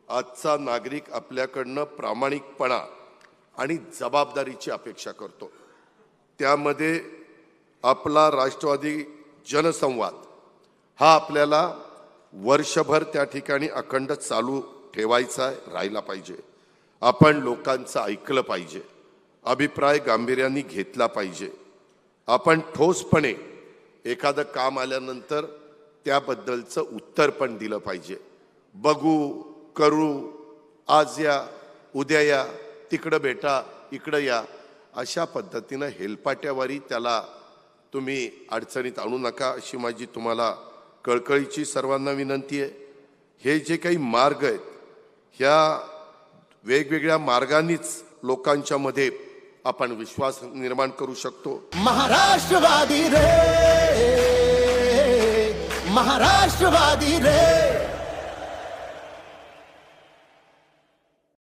आजचा नागरिक आपल्याकडनं प्रामाणिकपणा आणि जबाबदारीची अपेक्षा करतो। त्यामध्ये आपला राष्ट्रवादी जनसंवाद हा आपल्याला वर्षभर त्या ठिकाणी अखंड चालू ठेवायचा राहिला पाहिजे। आपण लोकांचं ऐकलं पाहिजे, अभिप्राय गांभीर्याने घेतला पाहिजे। आपण ठोसपणे एखादं काम आल्यानंतर त्याबद्दलचं उत्तर पण दिलं पाहिजे। बघू, करू, आज या, उद्या या, तिकडं भेटा, इकडं या, अशा पद्धतीनं हेलपाट्यावारी त्याला तुम्ही अडचणीत आणू नका अशी माझी तुम्हाला कळकळीची सर्वांना विनंती आहे। हे जे काही मार्ग आहेत, ह्या वेगवेगळ्या मार्गांनीच लोकांच्या मध्ये आपण विश्वास निर्माण करू शकतो। महाराष्ट्रवादी रे, महाराष्ट्रवादी रे।